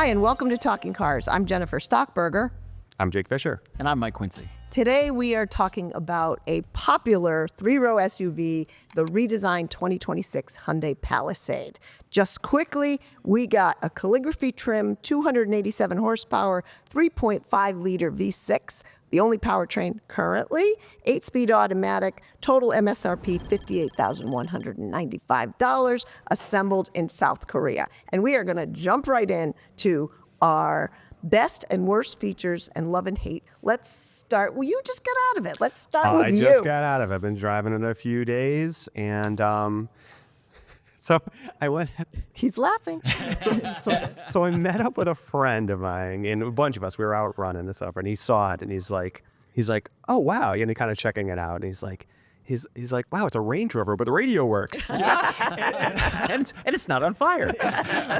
Hi, and welcome to Talking Cars. I'm Jennifer Stockberger. I'm Jake Fisher. And I'm Mike Quincy. Today we are talking about a popular three-row SUV, the redesigned 2026 Hyundai Palisade. Just quickly, we got a calligraphy trim, 287 horsepower, 3.5-liter V6, the only powertrain currently, 8-speed automatic, total MSRP $58,195, assembled in South Korea. And we are going to jump right in to our best and worst features and love and hate. Let's start. Well, you just got out of it. Let's start with you. I just got out of it. I've been driving it a few days, and so I went. He's laughing. So I met up with a friend of mine, and a bunch of us. We were out running and stuff, and he saw it, and he's like, "Oh wow!" And he kind of checking it out, and he's like, "Wow, it's a Range Rover, but the radio works." and it's not on fire.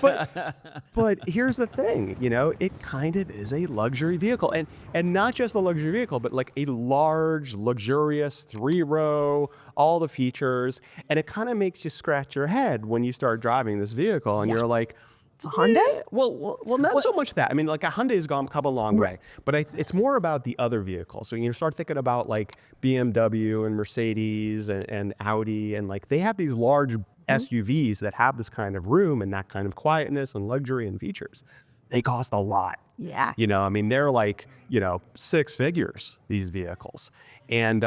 But here's the thing, it kind of is a luxury vehicle, and not just a luxury vehicle, but like a large, luxurious three-row, all the features, and it kind of makes you scratch your head when you start driving this vehicle, and you're like, It's a Hyundai? Yeah. Well, not so much that. I mean, like a Hyundai's come a long way, but it's more about the other vehicles. So you start thinking about like BMW and Mercedes and Audi, and like they have these large SUVs that have this kind of room and that kind of quietness and luxury and features. They cost a lot. Yeah. I mean, they're like, six figures, these vehicles. And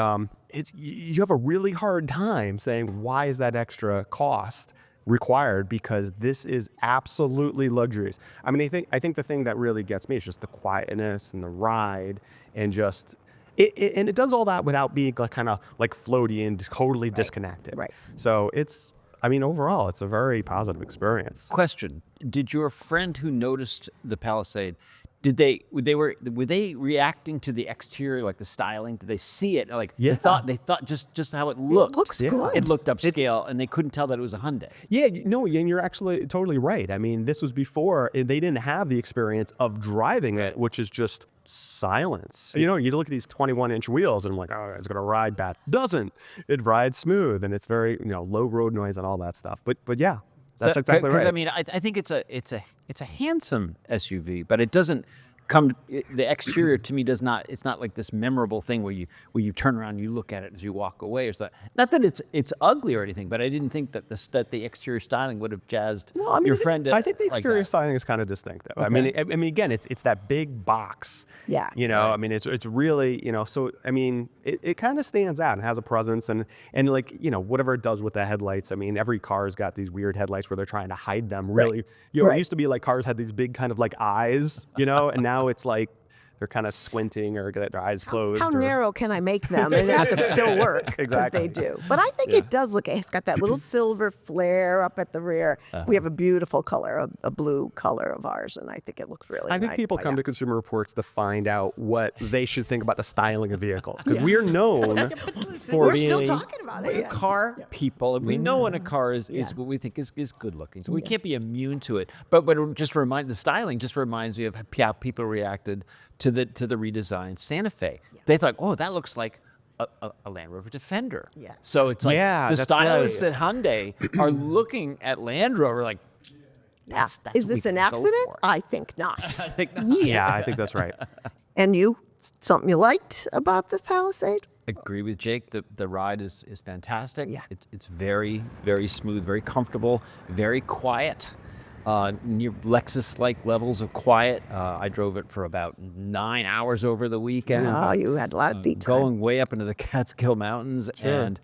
you have a really hard time saying, why is that extra cost required? Because this is absolutely luxurious. I mean, I think the thing that really gets me is just the quietness and the ride, and just it does all that without being like kind of like floaty and totally disconnected. Right. So overall, it's a very positive experience. Question: did your friend who noticed the Palisade, were they reacting to the exterior, like the styling? Did they see it? Like Yeah. they thought just how it looked. It looks good. It looked upscale, and they couldn't tell that it was a Hyundai. Yeah, and you're actually totally right. I mean, this was before they didn't have the experience of driving it, which is just silence. You look at these 21-inch wheels, and I'm like, oh, it's gonna ride bad. Doesn't. It rides smooth, and it's very low road noise and all that stuff. But yeah, that's exactly right. I mean, I think it's a handsome SUV, but it doesn't come. The exterior to me does not. It's not like this memorable thing where you turn around and you look at it as you walk away. Or something. Not that it's ugly or anything, but I didn't think that the exterior styling would have jazzed your friend. I think the exterior like styling is kind of distinctive. Okay. I mean, again, it's that big box. Yeah. I mean, it's really, so I mean, it kind of stands out and has a presence, and like, whatever it does with the headlights. I mean, every car's got these weird headlights where they're trying to hide them. Really, Right. It used to be like cars had these big kind of like eyes, and now it's like they're kind of squinting or got their eyes closed. How narrow can I make them and have them still work? Exactly. They do. But I think it does look, it's got that little silver flare up at the rear. We have a beautiful color, a blue color of ours, and I think it looks really nice. I think people come to Consumer Reports to find out what they should think about the styling of vehicles, because Yeah. we're known for We're being... still talking about it. Yeah. car people, and we know when a car is what we think is good looking, so we can't be immune to it. But the styling just reminds me of how people reacted to the redesigned Santa Fe. They thought, oh, that looks like a Land Rover Defender. Yeah. So it's like the that's stylists right. at Hyundai are looking at Land Rover like, that's Is what we this an can go accident? for. I think not. I think Yeah, I think that's right. And you, something you liked about the Palisade? Agree with Jake. The ride is fantastic. Yeah. It's very, very smooth, very comfortable, very quiet. Near Lexus-like levels of quiet. I drove it for about 9 hours over the weekend. Oh, you had a lot of seat time. Going way up into the Catskill Mountains, and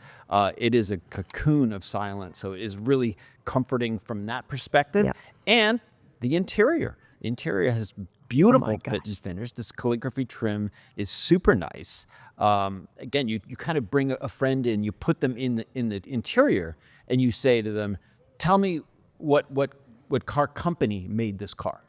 it is a cocoon of silence. So it is really comforting from that perspective. Yeah. And the interior. The interior has beautiful my fit gosh. and finish. This calligraphy trim is super nice. Again, you kind of bring a friend in, you put them in the interior, and you say to them, "Tell me what car company made this car?"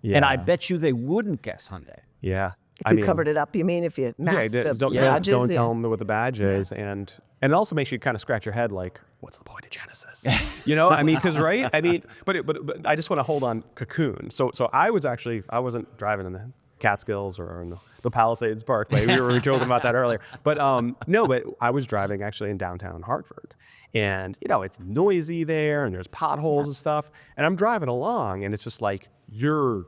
Yeah. And I bet you they wouldn't guess Hyundai. Yeah. If you covered it up, you mean if you masked the don't badges? tell Yeah. them what the badge is, and it also makes you kind of scratch your head, like, what's the point of Genesis? I mean, because right? I mean, but I just want to hold on cocoon. So I wasn't driving in the Catskills or in the Palisades Parkway. We were joking about that earlier, but but I was driving actually in downtown Hartford, and it's noisy there, and there's potholes and stuff, and I'm driving along, and it's just like you're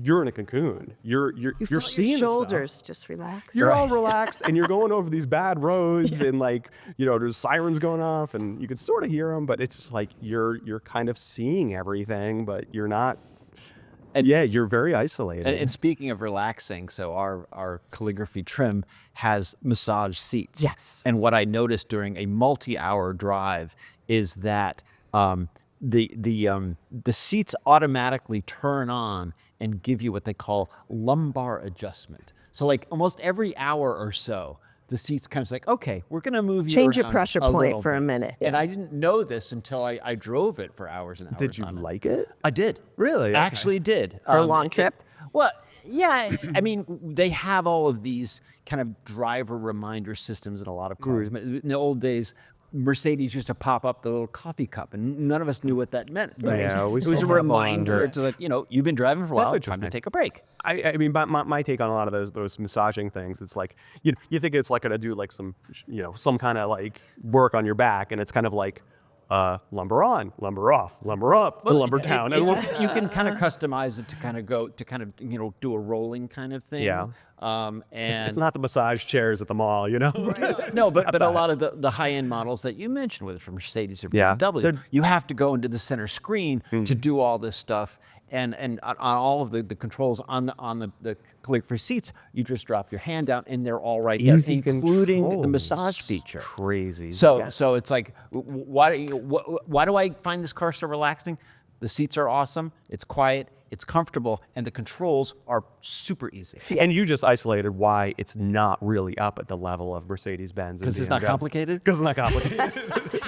you're in a cocoon. You're feel seeing your stuff. shoulders just relax. You're all relaxed and you're going over these bad roads and like, there's sirens going off and you can sort of hear them, but it's just like you're kind of seeing everything, but you're not. And yeah, you're very isolated. And speaking of relaxing, so our calligraphy trim has massage seats. Yes. And what I noticed during a multi-hour drive is that the seats automatically turn on and give you what they call lumbar adjustment. So like almost every hour or so, the seats kind of like, okay, we're going to move you Change your around pressure a point little for a bit. minute. And I didn't know this until I drove it for hours and hours. Did you on it. like it? I did. Really? Okay. Actually did. For a long trip? Well, yeah. I mean, they have all of these kind of driver reminder systems in a lot of cars. In the old days, Mercedes used to pop up the little coffee cup, and none of us knew what that meant. Right? Yeah, we it was a still have reminder one. to like, you've been driving for a while. Time to interesting. take a break. I mean, my take on a lot of those massaging things, it's like, you think it's like going to do like some kind of like work on your back, and it's kind of like, lumber on, lumber off, lumber up, lumber down. You can kind of customize it to kind of do a rolling kind of thing. Yeah. And It's not the massage chairs at the mall, no, but a lot of the high-end models that you mentioned, whether from Mercedes or BMW, you have to go into the center screen to do all this stuff. And on all of the controls on the calligraphy seats, you just drop your hand down and they're all right there, Easy including the controls. massage feature. Crazy. So it's like, why do I find this car so relaxing? The seats are awesome. It's quiet. It's comfortable, and the controls are super easy. And you just isolated why it's not really up at the level of Mercedes-Benz. Because it's not complicated? Because it's not complicated.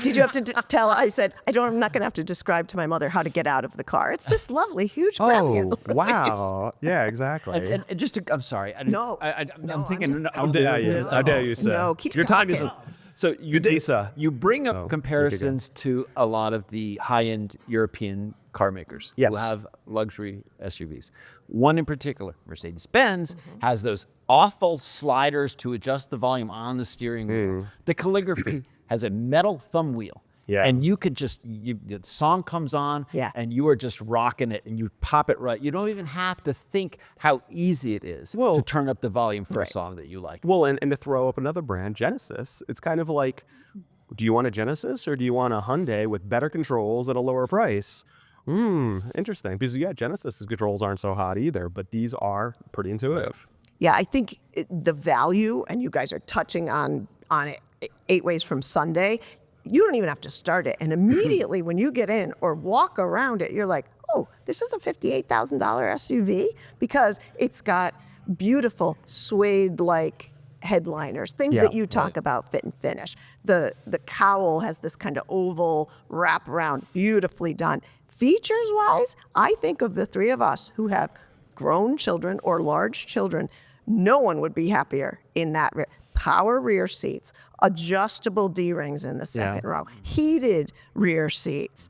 Did you have to tell? I said, I'm not going to have to describe to my mother how to get out of the car. It's this lovely, huge Oh, wow. Yeah, exactly. And just to, I'm sorry. I'm thinking. How dare you? How dare you, sir? No, keep Your time is talking. So Disa. you bring up Oh, comparisons to a lot of the high-end European car makers Yes. who have luxury SUVs. One in particular, Mercedes-Benz, has those awful sliders to adjust the volume on the steering wheel. The calligraphy has a metal thumb wheel. Yeah. And you could just, the song comes on Yeah. and you are just rocking it and you pop it right. You don't even have to think how easy it is to turn up the volume for a song that you like. Well, and to throw up another brand, Genesis, it's kind of like, do you want a Genesis or do you want a Hyundai with better controls at a lower price? Interesting. Because, Genesis's controls aren't so hot either, but these are pretty intuitive. Yeah, I think the value, and you guys are touching on it 8 ways from Sunday. You don't even have to start it. And immediately when you get in or walk around it, you're like, oh, this is a $58,000 SUV because it's got beautiful suede-like headliners, things that you talk about, fit and finish. The cowl has this kind of oval wraparound, beautifully done. Features-wise, I think of the three of us who have grown children or large children, no one would be happier in that. Power rear seats, adjustable D-rings in the second row, heated rear seats,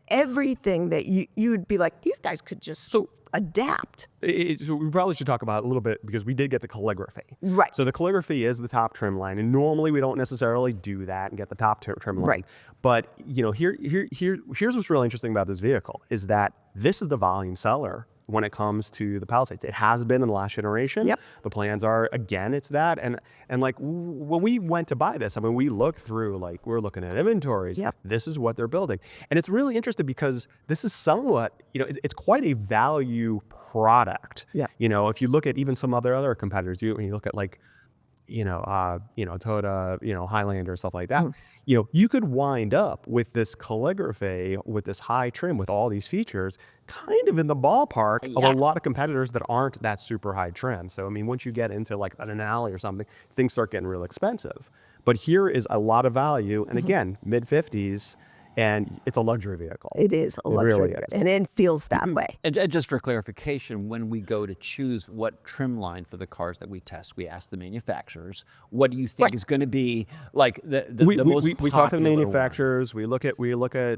everything that you would be like, these guys could just adapt. So we probably should talk about it a little bit because we did get the calligraphy. Right. So the calligraphy is the top trim line, and normally we don't necessarily do that and get the top trim line. Right. But here's what's really interesting about this vehicle is that this is the volume seller when it comes to the Palisades. It has been in the last generation. Yep. The plans are, again, it's that. And like when we went to buy this, I mean, we looked through, like we're looking at inventories. Yep. This is what they're building. And it's really interesting because this is somewhat, it's quite a value product. Yeah. If you look at even some other competitors, when you look at like, Toyota, Highlander, stuff like that, you could wind up with this calligraphy, with this high trim, with all these features, kind of in the ballpark of a lot of competitors that aren't that super high trim. So, I mean, once you get into like an Denali or something, things start getting real expensive. But here is a lot of value. And again, mid-50s, and it's a luxury vehicle. It is a luxury, really is. and it feels that way. And just for clarification, when we go to choose what trim line for the cars that we test, we ask the manufacturers, what do you think is going to be like the most we talk to the popular one? manufacturers. We look at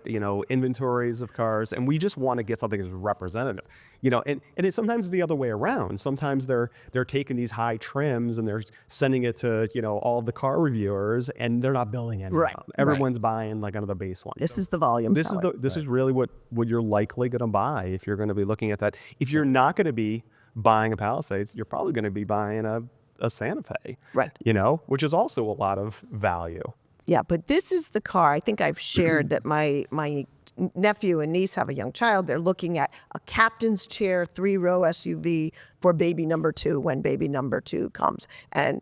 inventories of cars, and we just want to get something that's representative. And it's sometimes the other way around. Sometimes they're taking these high trims and they're sending it to all the car reviewers, and they're not building any. Right. Everyone's buying like another base one. This is the volume This seller. is really what you're likely going to buy if you're going to be looking at that. If you're not going to be buying a Palisades, you're probably going to be buying a Santa Fe, Right. Which is also a lot of value. Yeah, but this is the car. I think I've shared that my nephew and niece have a young child. They're looking at a captain's chair 3-row SUV for baby number 2 when baby number 2 comes. And,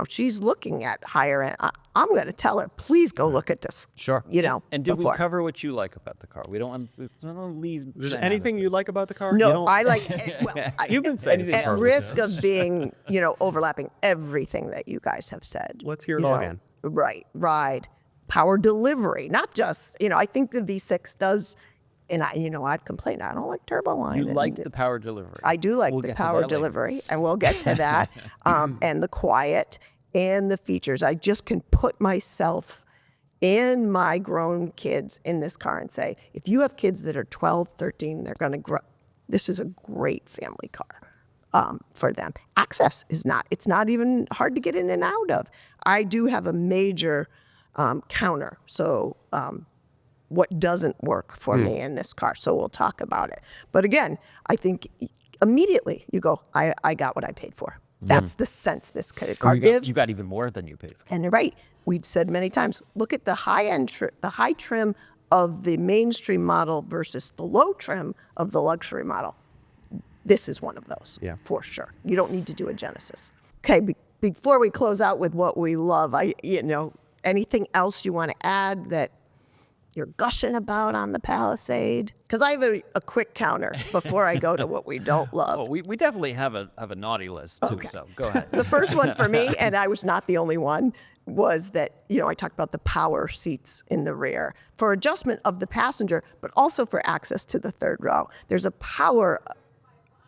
she's looking at higher end. I'm going to tell her, please go look at this. Sure. And did before. we cover what you like about the car? We don't want to leave. Is there anything you like about the car? No, I like, You've been saying at it. risk of being, overlapping everything that you guys have said. Let's hear it all again. Right, ride, power delivery, not just, I think the V6 does, and I've complained, I don't like turbo line. You like the power delivery. I do like the power delivery, and we'll get to that, and the quiet and the features. I just can put myself and my grown kids in this car and say, if you have kids that are 12, 13, they're going to grow. This is a great family car. For them. Access is not, it's not even hard to get in and out of. I do have a major counter. So what doesn't work for me in this car. So we'll talk about it. But again, I think immediately you go, I got what I paid for. That's the sense this car gives. You got even more than you paid for. And you're right. We've said many times, look at the high end, the high trim of the mainstream model versus the low trim of the luxury model. This is one of those, for sure. You don't need to do a Genesis. Okay, before we close out with what we love, anything else you want to add that you're gushing about on the Palisade? Because I have a quick counter before I go to what we don't love. Oh, we definitely have a naughty list too. Okay. So go ahead. The first one for me, and I was not the only one, was that, I talked about the power seats in the rear for adjustment of the passenger, but also for access to the third row. There's a power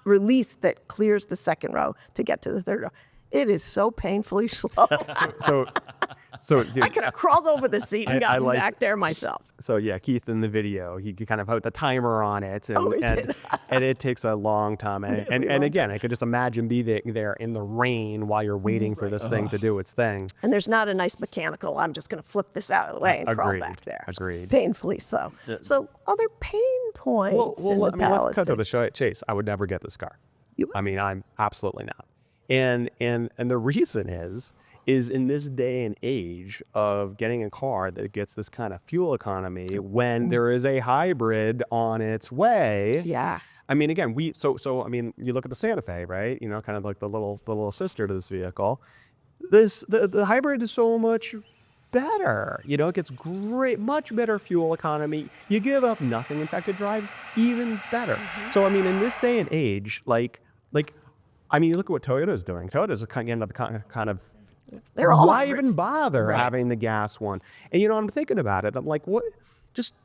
release that clears the second row to get to the third row. It is so painfully slow. So I could have crawled over the seat and gotten back there myself. So Keith in the video, he kind of put the timer on it, and and it takes a long time. And again, I could just imagine being there in the rain while you're waiting for this thing to do its thing. And there's not a nice mechanical, I'm just going to flip this out of the way and crawl back there. Agreed. Painfully so. So other pain points in the let's cut to Palisade. the chase. I would never get this car. You would? I mean, I'm absolutely not. And the reason is in this day and age of getting a car that gets this kind of fuel economy when there is a hybrid on its way. Yeah. I mean, again, I mean, you look at the Santa Fe, right? Kind of like the little sister to this vehicle. The hybrid is so much better. It gets much better fuel economy. You give up nothing. In fact, it drives even better. So, I mean, in this day and age, I mean, you look at what Toyota is doing. Toyota's kind of They're all why hybrids. even bother having the gas one? And I'm thinking about it. I'm like, what? Just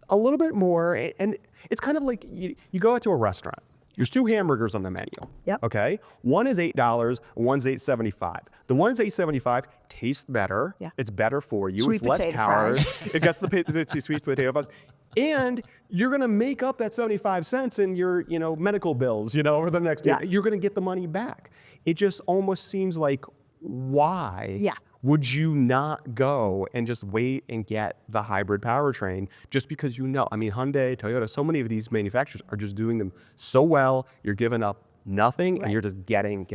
a little bit more. And it's kind of like you go out to a restaurant. There's 2 hamburgers on the menu. Yep. Okay. One is $8. One's $8.75. The one is $8.75 tastes better. Yeah. It's better for you. Sweet It's less potato calories. fries. It gets the sweet potato fries. And you're going to make up that 75 cents in your, medical bills, over the next year. You're going to get the money back. It just almost seems like, why would you not go and just wait and get the hybrid powertrain just because I mean, Hyundai, Toyota, so many of these manufacturers are just doing them so well. You're giving up nothing and you're just getting.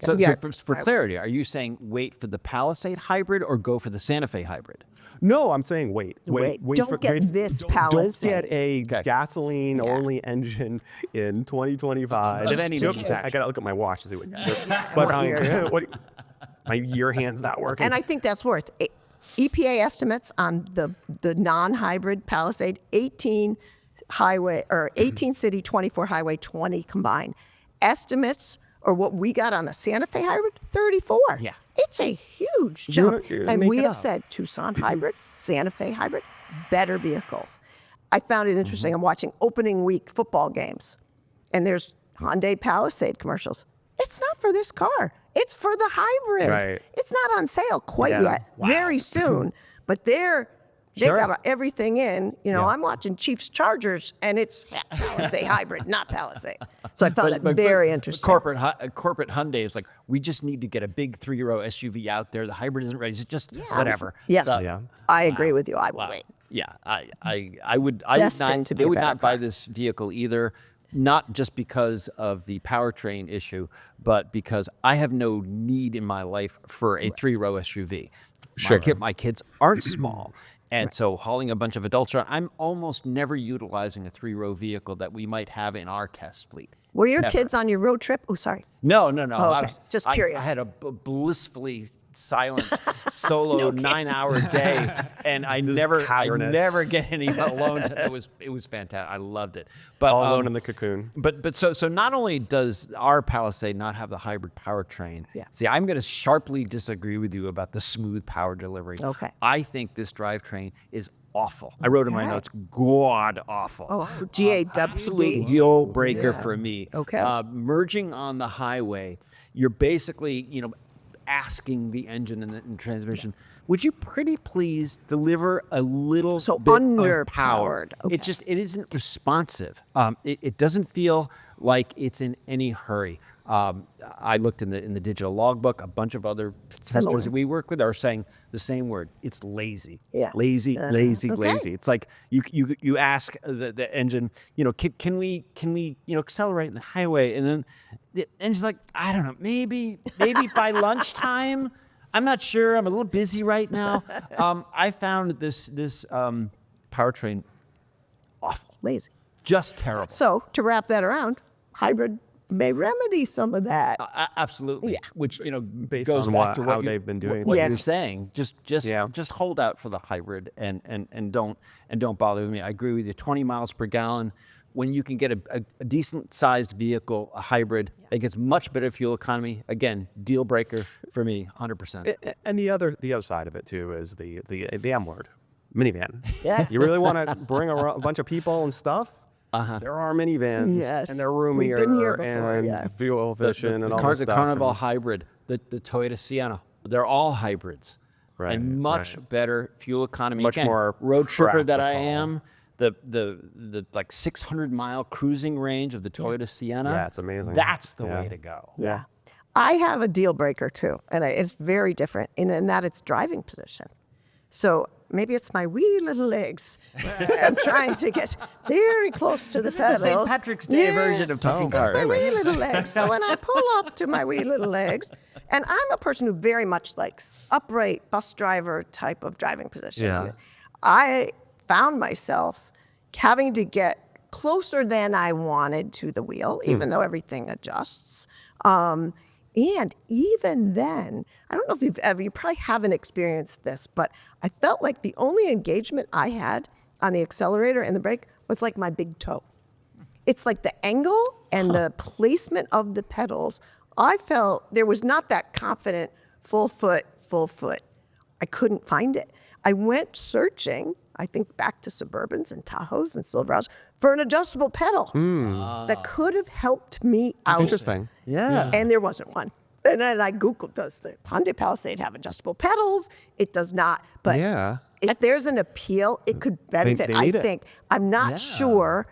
So for clarity, are you saying wait for the Palisade hybrid or go for the Santa Fe hybrid? No, I'm saying wait. Don't get this Palisade. Don't get a gasoline-only engine in 2025. I gotta look at my watch to see what. But my year hand's not working. And I think that's worth it. EPA estimates on the non-hybrid Palisade, 18 city, 24 highway, 20 combined. Estimates, or what we got on the Santa Fe hybrid, 34. Yeah. It's a huge jump. And make we it have up. said Tucson hybrid, Santa Fe hybrid, better vehicles. I found it interesting. I'm watching opening week football games, and there's Hyundai Palisade commercials. It's not for this car. It's for the hybrid. Right. It's not on sale quite yet. Wow. Very soon. But they're They Sure. got everything in. You know, Yeah. I'm watching Chiefs Chargers, and it's Palisade hybrid, not Palisade. So I found that very interesting. Corporate Hyundai is like, we just need to get a big 3-row SUV out there. The hybrid isn't ready. It's just whatever. Yeah. So, Yeah. I agree with you. I would wait. Yeah, I would Destined not, to be I a would better not buy car. this vehicle either. Not just because of the powertrain issue, but because I have no need in my life for a 3-row SUV. Sure. My kids aren't small. And so hauling a bunch of adults around, I'm almost never utilizing a 3-row vehicle that we might have in our test fleet. Were your Never. kids on your road trip? Oh, sorry. No. Oh, okay. Just curious. I had a blissfully silent solo 9-hour day, and I never get any alone. It was fantastic. I loved it. But All alone in the cocoon. But so not only does our Palisade not have the hybrid powertrain. Yeah. See, I'm going to sharply disagree with you about the smooth power delivery. Okay. I think this drivetrain is awful. I wrote in my Okay. notes, god awful. Oh, GAWD. Absolute deal breaker for me. Okay. Merging on the highway, you're basically, asking the engine and the transmission, would you pretty please deliver a little So bit of power? underpowered. Okay. It isn't responsive. It doesn't feel like it's in any hurry. I looked in the digital logbook. A bunch of other Similar. testers that we work with are saying the same word. It's lazy. Yeah. Lazy, lazy, Okay. lazy. It's like you ask the engine, can we accelerate in the highway, and then the engine's like, I don't know, maybe by lunchtime. I'm not sure. I'm a little busy right now. I found this powertrain awful, Lazy. just terrible. So to wrap that around, hybrid may remedy some of that. Absolutely. Yeah. Which Based goes on back to how what you- they've been doing what it. you're saying. Just hold out for the hybrid and don't bother with me. I agree with you. 20 miles per gallon. When you can get a decent sized vehicle, a hybrid, it gets much better fuel economy. Again, deal breaker for me, 100%. And the other side of it too is the M word, minivan. Yeah. You really want to bring a bunch of people and stuff? There are minivans, Yes. and they're We've roomier been here before, and yeah. fuel efficient and all cars, this the stuff. Carnival hybrid, the Toyota Sienna, they're all hybrids. Right, And much better fuel economy. Much Again, more road tripper that I practical. am. The like 600-mile cruising range of the Toyota Sienna. Yeah, it's amazing. That's the Yeah. way to go. Yeah. I have a deal breaker too, and it's very different in that it's driving position. So maybe it's my wee little legs. I'm trying to get very close to the pedals. St. Patrick's Day version of talking It's cars. my wee little legs. So when I pull up to my wee little legs, and I'm a person who very much likes upright bus driver type of driving position. Yeah. I found myself having to get closer than I wanted to the wheel, even though everything adjusts. And even then, I don't know if you probably haven't experienced this, but I felt like the only engagement I had on the accelerator and the brake was like my big toe. It's like the angle and the placement of the pedals. I felt there was not that confident full foot. I couldn't find it. I went searching, I think back to Suburbans and Tahoes and Silverados for an adjustable pedal that could have helped me out. Interesting. Yeah. And there wasn't one. And then I Googled, does the Hyundai Palisade have adjustable pedals? It does not. But Yeah. if there's an appeal, it could benefit. they I need it. think. I'm not sure.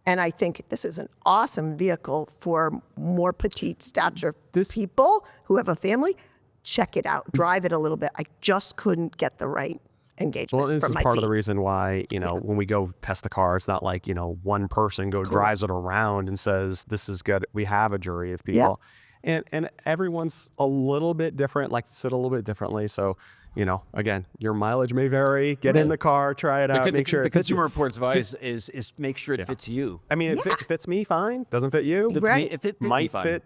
And I think this is an awesome vehicle for more petite stature people who have a family. Check it out. Drive it a little bit. I just couldn't get the right engagement Well, this from is my part feet. of the reason why, when we go test the car, it's not like, one person drives it around and says, this is good. We have a jury of people. And everyone's a little bit different, like to sit a little bit differently. So, again, your mileage may vary. Get in the car, try it out, make sure the it fits you. Consumer Report's advice is make sure it fits you. I mean, if it fits me, fine. Doesn't fit you, Right. If it might fine. fit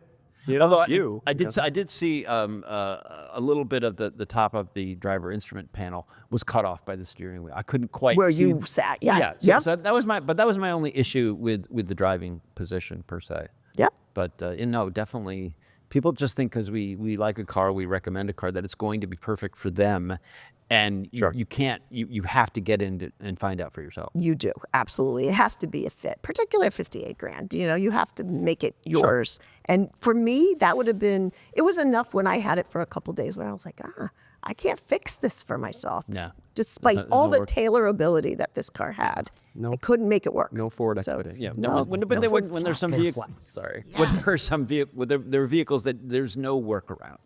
Although you. I did see a little bit of the top of the driver instrument panel was cut off by the steering wheel. I couldn't quite Where see. you sat. Yeah. Yeah. Yep. So that was my only issue with the driving position per se. Yep. But no, definitely. People just think because we like a car, we recommend a car, that it's going to be perfect for them. and Sure. you can't. You have to get in and find out for yourself. You do, absolutely. It has to be a fit, particularly at 58 grand. You have to make it yours. And for me, that would have been, it was enough when I had it for a couple days where I was like, I can't fix this for myself. No. Despite There's all no the work. tailorability that this car had, I couldn't make it work. No Ford So- Expedition. Yeah, No, when no when there's some vehicles, sorry, when there are some there are vehicles that there's no workaround.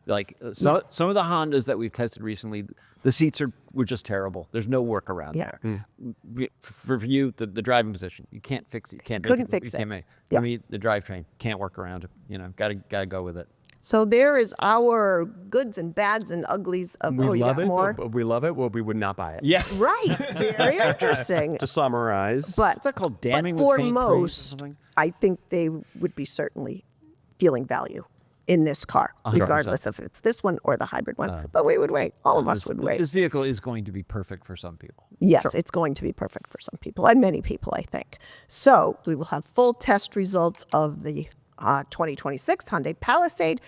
Like some of the Hondas that we've tested recently, the seats were just terrible. There's no workaround Yeah. there. For you, the driving position, you can't fix it. You can't Couldn't make fix you it. can't make. Yeah. For me, the drivetrain can't work around it. Gotta go with it. So there is our goods and bads and uglies of, We you love got it. more? But we love it. Well, we would not buy it. Yeah. Right. Very interesting. To summarize, But What's that called? Damning but with for faint praise or most, something? I think they would be certainly feeling value in this car, regardless if it's this one or the hybrid one. But we would wait. All of us would wait. This vehicle is going to be perfect for some people. Yes, it's going to be perfect for some people and many people, I think. So we will have full test results of the 2026 Hyundai Palisade.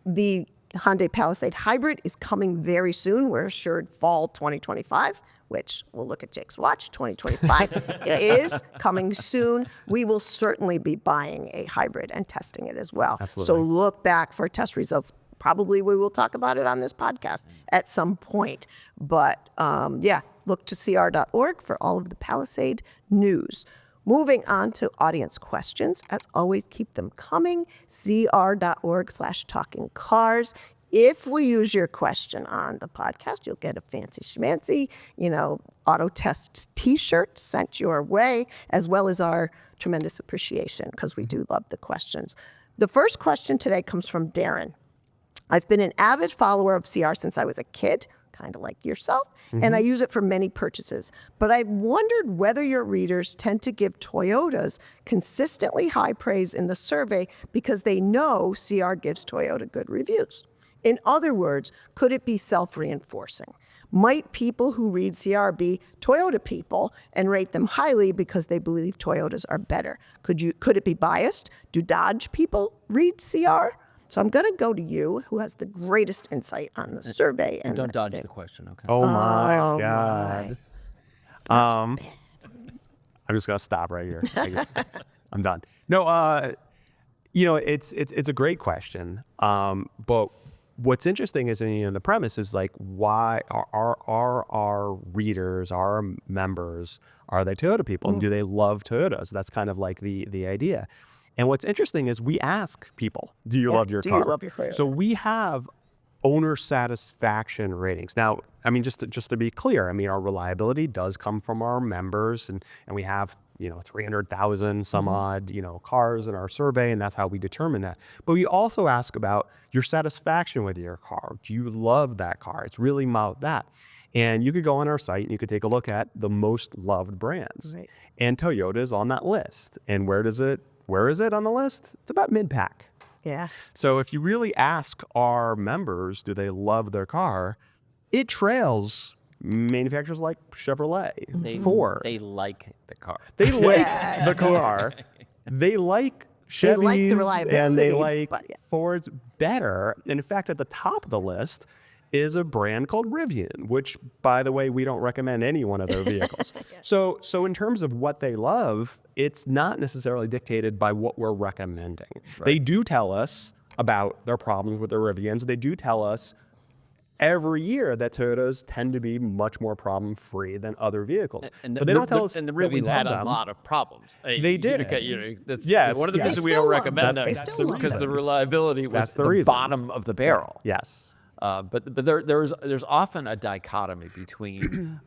The Hyundai Palisade Hybrid is coming very soon. We're assured fall 2025, which we'll look at Jake's watch, 2025. It is coming soon. We will certainly be buying a hybrid and testing it as well. So look back for test results. Probably we will talk about it on this podcast at some point. But yeah, look to cr.org for all of the Palisade news. Moving on to audience questions. As always, keep them coming. cr.org/talkingcars. If we use your question on the podcast, you'll get a fancy schmancy, auto test t-shirt sent your way, as well as our tremendous appreciation because we do love the questions. The first question today comes from Darren. I've been an avid follower of CR since I was a kid, kind of like yourself, and I use it for many purchases. But I've wondered whether your readers tend to give Toyotas consistently high praise in the survey because they know CR gives Toyota good reviews. In other words, could it be self-reinforcing? Might people who read CR be Toyota people and rate them highly because they believe Toyotas are better? Could it be biased? Do Dodge people read CR? So I'm going to go to you, who has the greatest insight on the survey. And don't dodge the question, okay? oh my God. I'm just gonna stop right here. I'm done. No, it's a great question. But what's interesting is, the premise is like, why are our readers, our members, are they Toyota people, and do they love Toyotas? That's kind of like the idea. And what's interesting is we ask people, do you love your car? Do you love your Toyota? So we have owner satisfaction ratings. Now, just to be clear, our reliability does come from our members, and we have 300,000 some odd cars in our survey, and that's how we determine that. But we also ask about your satisfaction with your car. Do you love that car? It's really about that. And you could go on our site and you could take a look at the most loved brands, Right. and Toyota is on that list. And where is it on the list? It's about mid-pack. Yeah. So if you really ask our members, do they love their car, it trails manufacturers like Chevrolet, Ford. They like the car. They like Yes, the car. They like They like the Chevys, reliability, and they like but yeah. Fords better. And in fact, at the top of the list is a brand called Rivian, which, by the way, we don't recommend any one of their vehicles. So in terms of what they love, it's not necessarily dictated by what we're recommending. Right. They do tell us about their problems with their Rivians. They do tell us every year that Toyotas tend to be much more problem-free than other vehicles. But they don't tell us And the that we Rivians love had a them. lot of problems. They did. That's Yes, one of the yes. reasons They we don't still love recommend them. them. They still love Because them. the reliability was That's the the reason. bottom of the barrel. Yes. But there's often a dichotomy between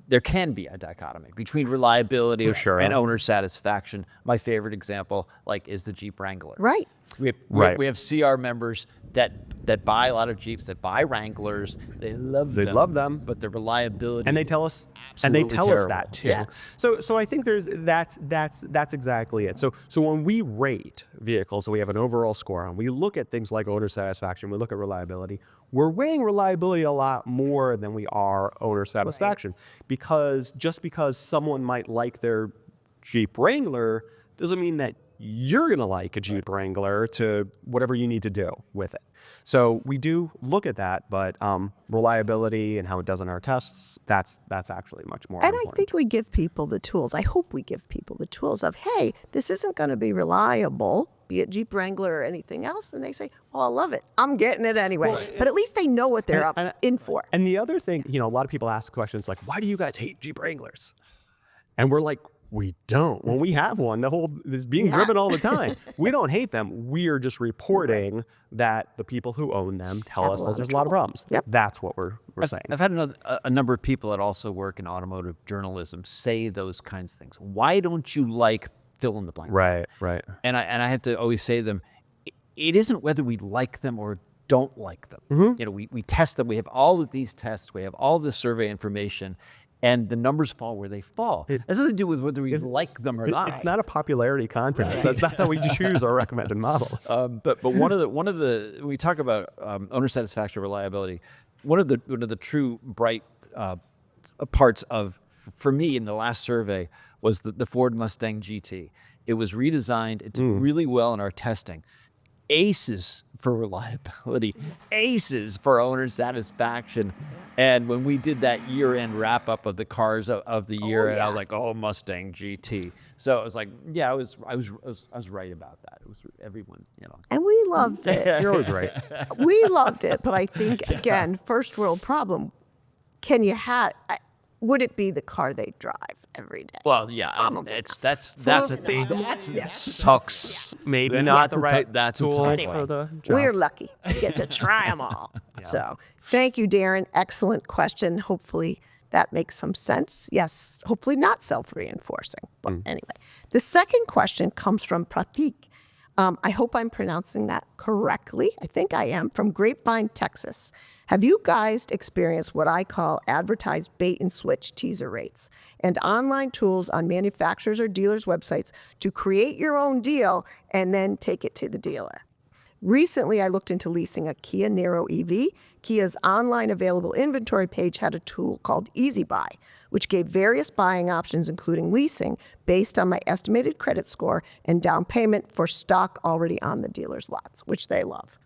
there can be a dichotomy between reliability and owner satisfaction. My favorite example, is the Jeep Wrangler. Right. We have CR members that buy a lot of Jeeps, that buy Wranglers. They love them, but the reliability. And they tell us, and they absolutely tell terrible. us that too. Yes. So I think that's exactly it. So when we rate vehicles, so we have an overall score, and we look at things like owner satisfaction, we look at reliability. We're weighing reliability a lot more than we are owner satisfaction, because just because someone might like their Jeep Wrangler doesn't mean that you're going to like a Jeep Wrangler to whatever you need to do with it. So we do look at that, but reliability and how it does in our tests, that's actually much more And important. I think we give people the tools. I hope we give people the tools of, hey, this isn't going to be reliable, be it Jeep Wrangler or anything else. And they say, well, I love it. I'm getting it anyway. But at least they know what they're in for. And the other thing, a lot of people ask questions like, why do you guys hate Jeep Wranglers? And we're like, we don't. When we have one, is being driven all the time. We don't hate them. We are just reporting that the people who own them tell us that there's a lot of problems. Yep. That's what we're saying. I've had a number of people that also work in automotive journalism say those kinds of things. Why don't you like fill in the blank? Right. And I have to always say to them, it isn't whether we like them or don't like them. We test them. We have all of these tests. We have all this survey information. And the numbers fall where they fall. It has nothing to do with whether we like them or not. It's not a popularity contest. That's not how we choose our recommended models. But one of the when we talk about owner satisfaction, reliability, one of the true bright parts of for me in the last survey was the Ford Mustang GT. It was redesigned. It did really well in our testing. Aces for reliability, aces for owner satisfaction. And when we did that year-end wrap-up of the cars of the year, and I was like, "Oh, Mustang GT." So it was like, yeah, I was right about that. It was everyone, And we loved it. You're always right. We loved it. But I think, again, first world problem. Would it be the car they drive every day? Well, yeah, that's a thing. Sucks. Maybe not the right tool for the job. We're lucky to get to try them all. So thank you, Darren. Excellent question. Hopefully that makes some sense. Yes, hopefully not self-reinforcing. But anyway, the second question comes from Pratik. I hope I'm pronouncing that correctly. I think I am. From Grapevine, Texas. Have you guys experienced what I call advertised bait and switch teaser rates and online tools on manufacturers or dealers' websites to create your own deal and then take it to the dealer? Recently, I looked into leasing a Kia Niro EV. Kia's online available inventory page had a tool called Easy Buy, which gave various buying options, including leasing, based on my estimated credit score and down payment for stock already on the dealer's lots, which they love.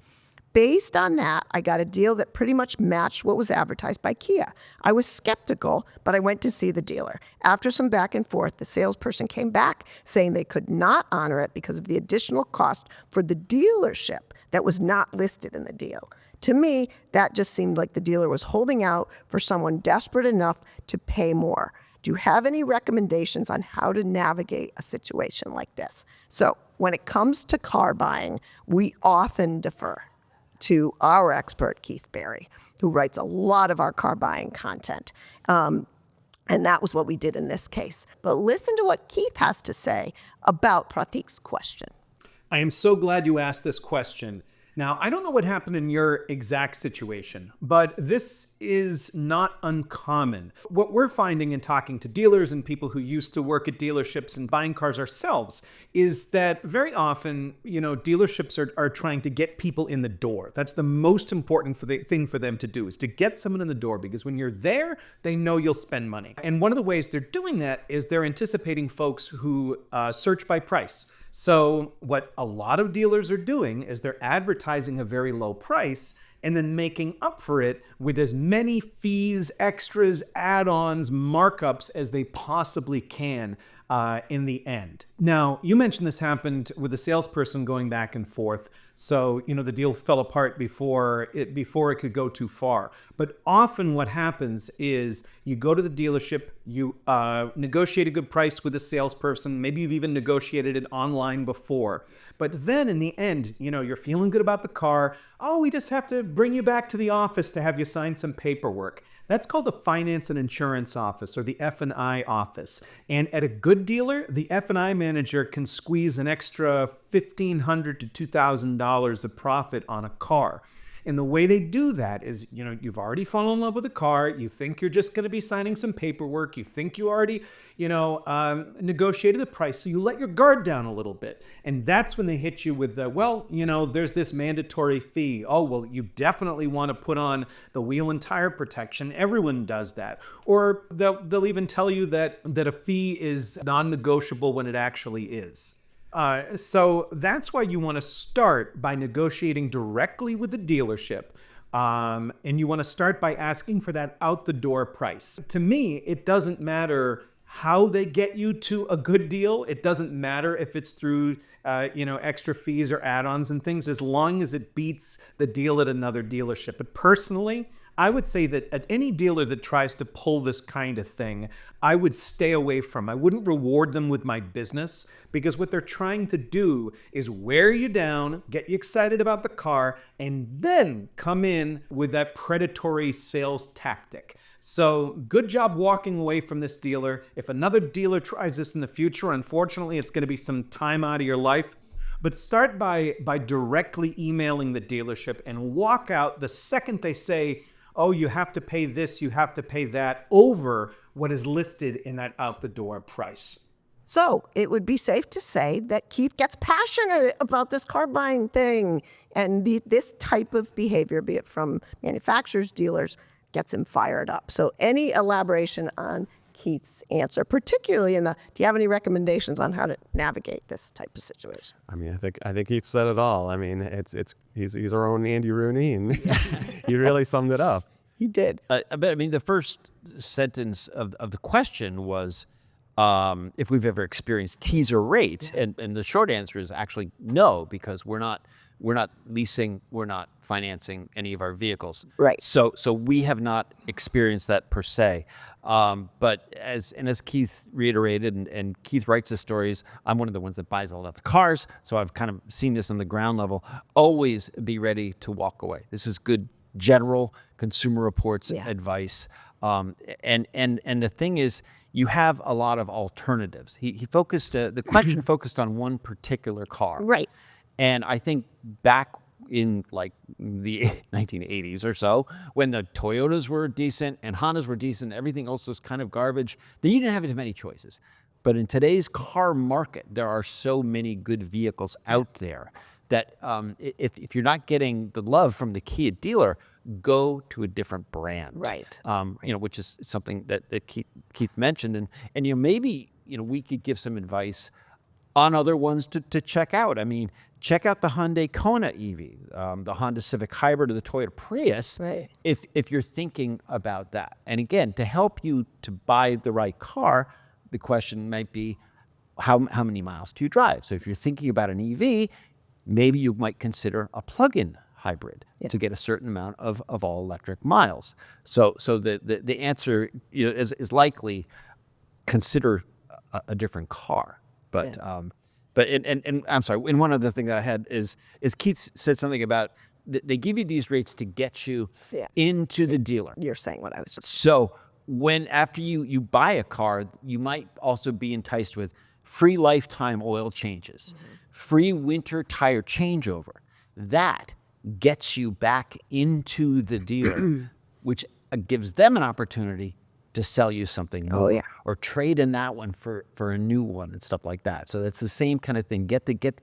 Based on that, I got a deal that pretty much matched what was advertised by Kia. I was skeptical, but I went to see the dealer. After some back and forth, the salesperson came back saying they could not honor it because of the additional cost for the dealership that was not listed in the deal. To me, that just seemed like the dealer was holding out for someone desperate enough to pay more. Do you have any recommendations on how to navigate a situation like this? So when it comes to car buying, we often defer to our expert, Keith Berry, who writes a lot of our car buying content. And that was what we did in this case. But listen to what Keith has to say about Pratik's question. I am so glad you asked this question. Now, I don't know what happened in your exact situation, but this is not uncommon. What we're finding in talking to dealers and people who used to work at dealerships and buying cars ourselves is that very often, dealerships are trying to get people in the door. That's the most important thing for them to do, is to get someone in the door, because when you're there, they know you'll spend money. And one of the ways they're doing that is they're anticipating folks who search by price. So what a lot of dealers are doing is they're advertising a very low price and then making up for it with as many fees, extras, add-ons, markups as they possibly can in the end. Now, you mentioned this happened with the salesperson going back and forth. So, the deal fell apart before it could go too far. But often what happens is you go to the dealership, you negotiate a good price with the salesperson. Maybe you've even negotiated it online before. But then in the end, you're feeling good about the car. Oh, we just have to bring you back to the office to have you sign some paperwork. That's called the Finance and Insurance Office, or the F&I office. And at a good dealer, the F&I manager can squeeze an extra $1,500 to $2,000 of profit on a car. And the way they do that is, you've already fallen in love with the car. You think you're just going to be signing some paperwork. You think you already, negotiated the price. So you let your guard down a little bit. And that's when they hit you with there's this mandatory fee. Oh, well, you definitely want to put on the wheel and tire protection. Everyone does that. Or they'll even tell you that a fee is non-negotiable when it actually is. So that's why you want to start by negotiating directly with the dealership. And you want to start by asking for that out the door price. To me, it doesn't matter how they get you to a good deal. It doesn't matter if it's through extra fees or add-ons and things, as long as it beats the deal at another dealership. But personally, I would say that at any dealer that tries to pull this kind of thing, I would stay away from. I wouldn't reward them with my business, because what they're trying to do is wear you down, get you excited about the car, and then come in with that predatory sales tactic. So good job walking away from this dealer. If another dealer tries this in the future, unfortunately, it's going to be some time out of your life. But start by directly emailing the dealership and walk out the second they say, oh, you have to pay this, you have to pay that, over what is listed in that out the door price. So it would be safe to say that Keith gets passionate about this car buying thing. And this type of behavior, be it from manufacturers, dealers, gets him fired up. So any elaboration on Keith's answer, particularly do you have any recommendations on how to navigate this type of situation? I mean, I think he said it all. I mean, he's our own Andy Rooney, and he really summed it up. He did. I mean, the first sentence of the question was, if we've ever experienced teaser rates, and the short answer is actually no, because we're not leasing, we're not financing any of our vehicles. Right. So we have not experienced that per se. But as Keith reiterated, and Keith writes the stories, I'm one of the ones that buys a lot of the cars, so I've kind of seen this on the ground level. Always be ready to walk away. This is good general Consumer Reports advice. And the thing is, you have a lot of alternatives. He focused, the question focused on one particular car. Right. And I think back in like the 1980s or so, when the Toyotas were decent and Hondas were decent, everything else was kind of garbage, then you didn't have as many choices. But in today's car market, there are so many good vehicles out there that if you're not getting the love from the Kia dealer, go to a different brand. Right. Which is something that Keith mentioned. And maybe, we could give some advice on other ones to check out. I mean, check out the Hyundai Kona EV, the Honda Civic Hybrid, or the Toyota Prius, Right. if you're thinking about that. And again, to help you to buy the right car, the question might be, how many miles do you drive? So if you're thinking about an EV, maybe you might consider a plug-in hybrid to get a certain amount of all electric miles. So the answer is likely consider a different car. But and I'm sorry. And one other thing that I had is Keith said something about they give you these rates to get you into the dealer. You're saying what I was just So after you buy a car, you might also be enticed with free lifetime oil changes, free winter tire changeover. That gets you back into the dealer, which gives them an opportunity to sell you something new, or trade in that one for a new one and stuff like that. So that's the same kind of thing.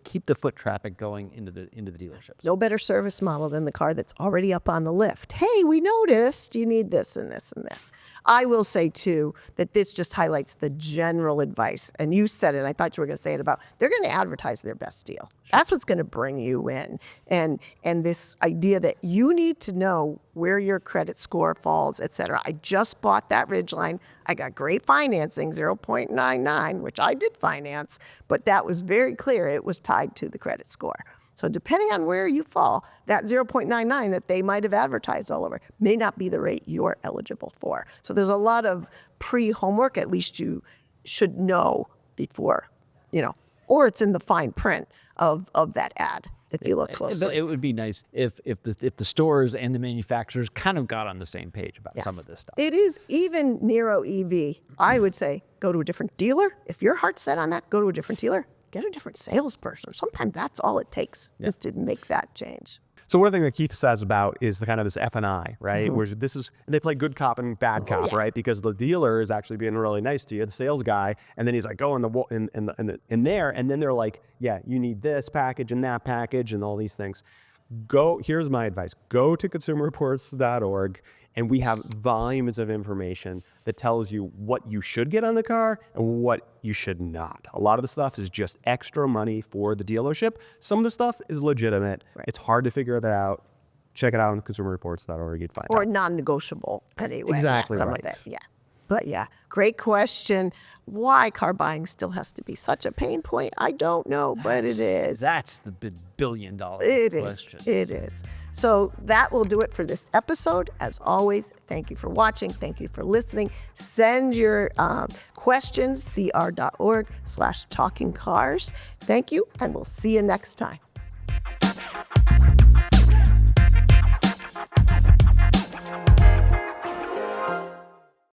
Keep the foot traffic going into the dealerships. No better service model than the car that's already up on the lift. Hey, we noticed you need this and this and this. I will say, too, that this just highlights the general advice. And you said it, and I thought you were going to say it about, they're going to advertise their best deal. That's what's going to bring you in. And this idea that you need to know where your credit score falls, et cetera. I just bought that Ridgeline. I got great financing, 0.99, which I did finance, but that was very clear. It was tied to the credit score. So depending on where you fall, that 0.99 that they might have advertised all over may not be the rate you're eligible for. So there's a lot of pre-homework, at least you should know before, or it's in the fine print of that ad if you look closely. It would be nice if the stores and the manufacturers kind of got on the same page about some of this stuff. It is even Nero EV. I would say go to a different dealer. If your heart's set on that, go to a different dealer. Get a different salesperson. Sometimes that's all it takes is to make that change. So one thing that Keith says about is the kind of this F&I, right? Where they play good cop and bad cop, right? Because the dealer is actually being really nice to you, the sales guy, and then he's like, go in there, and then they're like, yeah, you need this package and that package and all these things. Here's my advice. Go to consumerreports.org, and we have volumes of information that tells you what you should get on the car and what you should not. A lot of the stuff is just extra money for the dealership. Some of the stuff is legitimate. It's hard to figure that out. Check it out on consumerreports.org. You'd find Or out. non-negotiable anyway. Exactly some right. Of it, yeah. But yeah, great question. Why car buying still has to be such a pain point, I don't know, but it is. That's the billion-dollar It is. question. It is. So that will do it for this episode. As always, thank you for watching. Thank you for listening. Send your questions, cr.org/talkingcars. Thank you, and we'll see you next time.